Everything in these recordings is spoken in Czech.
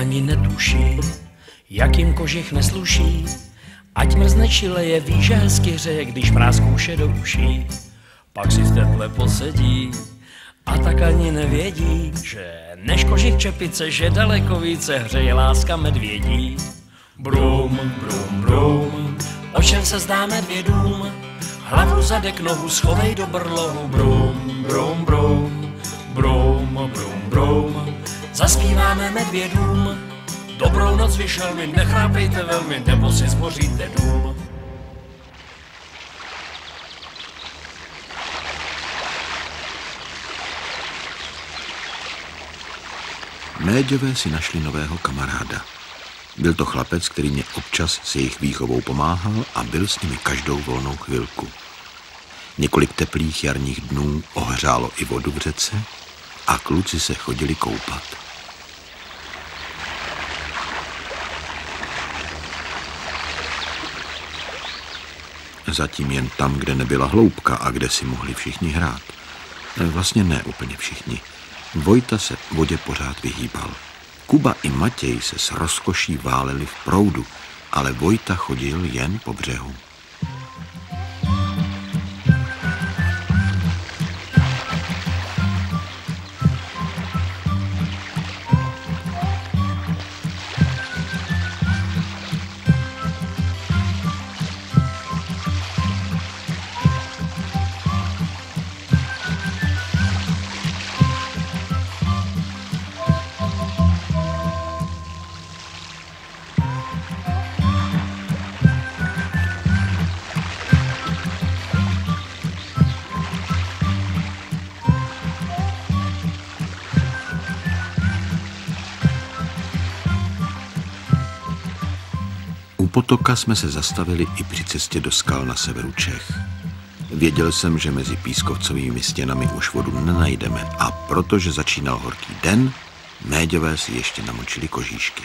ani netuší, jak jim kožich nesluší. Ať mrzne čileje, ví, že hezky hřeje, když mráz kouše do uší. Pak si v teple posedí a tak ani nevědí, že než kožich čepice, že daleko více hřeje láska medvědí. Brum, brum, brum, o čem se zdá medvědům? Hlavu, zadek, nohu schovej do brlohu. Brum, brum, brum, brum, brum, brum, zaspíváme medvědům. Dobrou noc, vyšel mi, nechrápejte velmi, nebo si zboříte dům. Méďové si našli nového kamaráda. Byl to chlapec, který mě občas s jejich výchovou pomáhal a byl s nimi každou volnou chvilku. Několik teplých jarních dnů ohřálo i vodu v řece a kluci se chodili koupat. Zatím jen tam, kde nebyla hloubka a kde si mohli všichni hrát. Vlastně ne úplně všichni. Vojta se vodě pořád vyhýbal. Kuba i Matěj se s rozkoší váleli v proudu, ale Vojta chodil jen po břehu. U potoka jsme se zastavili i při cestě do skal na severu Čech. Věděl jsem, že mezi pískovcovými stěnami už vodu nenajdeme a protože začínal horký den, Méďové si ještě namočili kožíšky.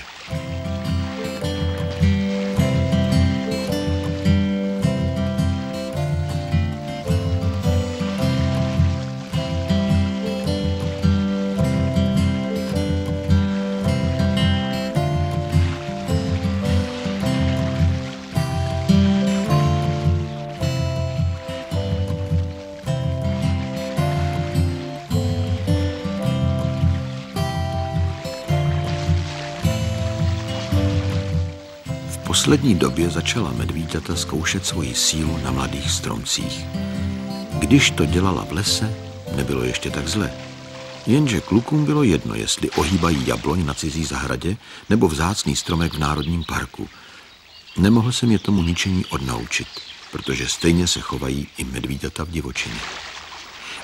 V poslední době začala medvíďata zkoušet svoji sílu na mladých stromcích. Když to dělala v lese, nebylo ještě tak zle. Jenže klukům bylo jedno, jestli ohýbají jabloň na cizí zahradě nebo vzácný stromek v národním parku. Nemohl jsem je tomu ničení odnaučit, protože stejně se chovají i medvíďata v divočině.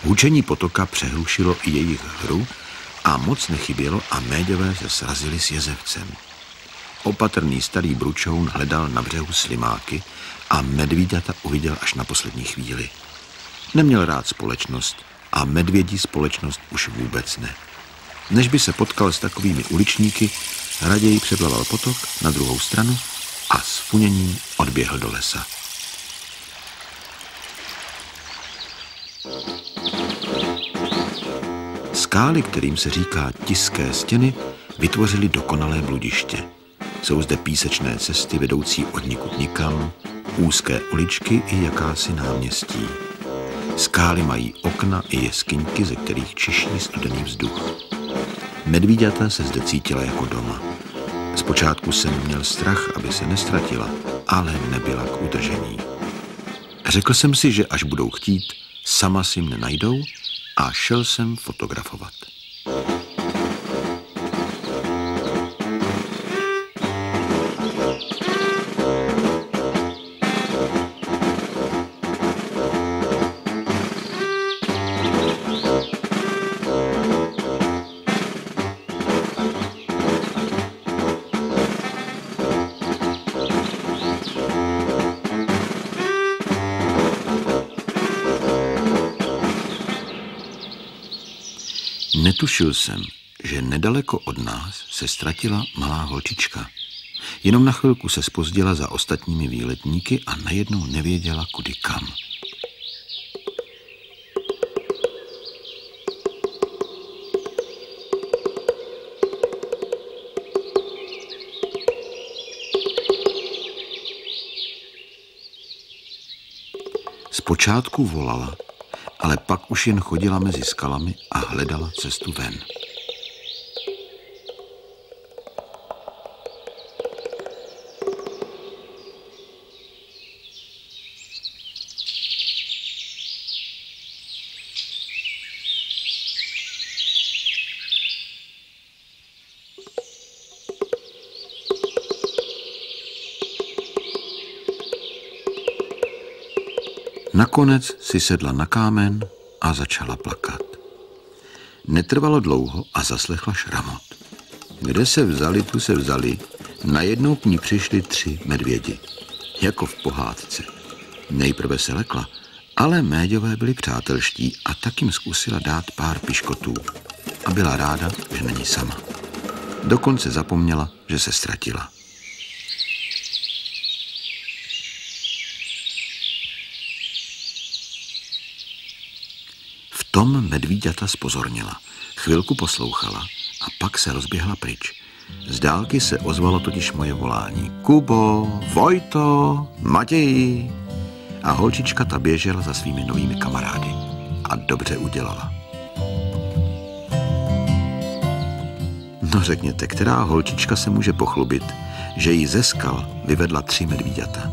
Hučení potoka přehlušilo i jejich hru a moc nechybělo a Méďové se srazili s jezevcem. Opatrný starý bručoun hledal na břehu slimáky a medvíďata uviděl až na poslední chvíli. Neměl rád společnost a medvědí společnost už vůbec ne. Než by se potkal s takovými uličníky, raději přeplaval potok na druhou stranu a s funěním odběhl do lesa. Skály, kterým se říká Tiské stěny, vytvořily dokonalé bludiště. Jsou zde písečné cesty vedoucí odnikud nikam, úzké uličky i jakási náměstí. Skály mají okna i jeskyňky, ze kterých čiší studený vzduch. Medvíďata se zde cítila jako doma. Zpočátku jsem měl strach, aby se nestratila, ale nebyla k udržení. Řekl jsem si, že až budou chtít, sama si mne najdou a šel jsem fotografovat. Netušil jsem, že nedaleko od nás se ztratila malá holčička. Jenom na chvilku se zpozdila za ostatními výletníky a najednou nevěděla, kudy kam. Zpočátku volala, ale pak už jen chodila mezi skalami a hledala cestu ven. Nakonec si sedla na kámen a začala plakat. Netrvalo dlouho a zaslechla šramot. Kde se vzali, tu se vzali. Najednou k ní přišli 3 medvědi. Jako v pohádce. Nejprve se lekla, ale méďové byli přátelští a tak jim zkusila dát pár piškotů. A byla ráda, že není sama. Dokonce zapomněla, že se ztratila. V tom medvíďata zpozornila. Chvilku poslouchala a pak se rozběhla pryč. Z dálky se ozvalo totiž moje volání. Kubo, Vojto, Matěji. A holčička ta běžela za svými novými kamarády. A dobře udělala. No řekněte, která holčička se může pochlubit, že jí ze skal vyvedla 3 medvíďata.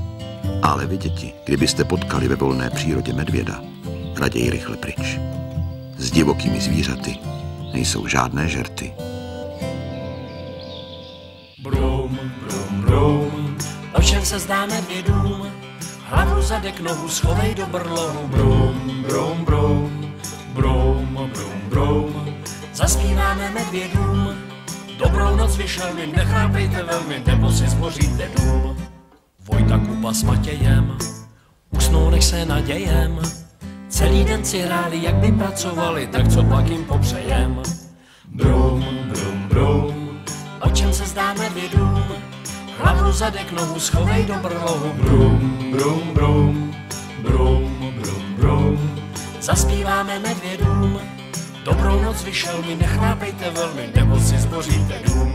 Ale vy, děti, kdybyste potkali ve volné přírodě medvěda, raději rychle pryč. S divokými zvířaty nejsou žádné žerty. Brum, brum, brum, o čem se zdá medvědům? Hlavu, zadek, nohu schovej do brlohu. Brum, brum, brum, brum, brum, brum, zaspíváme medvědům. Dobrou noc vyšelmi, nechápejte velmi, nebo si zboříte dům. Vojta, Kuba s Matějem usnou, než se nadějem. Celý den si hráli, jak by pracovali, tak co pak jim popřejem. Brum, brum, brum, o čem se zdá medvědům? Hlavu, zadek, nohu schovej do brlohu. Brum, brum, brum, brum, brum, brum, zaspíváme medvědům. Dobrou noc vyšel mi, nechlápejte velmi, nebo si zboříte dům.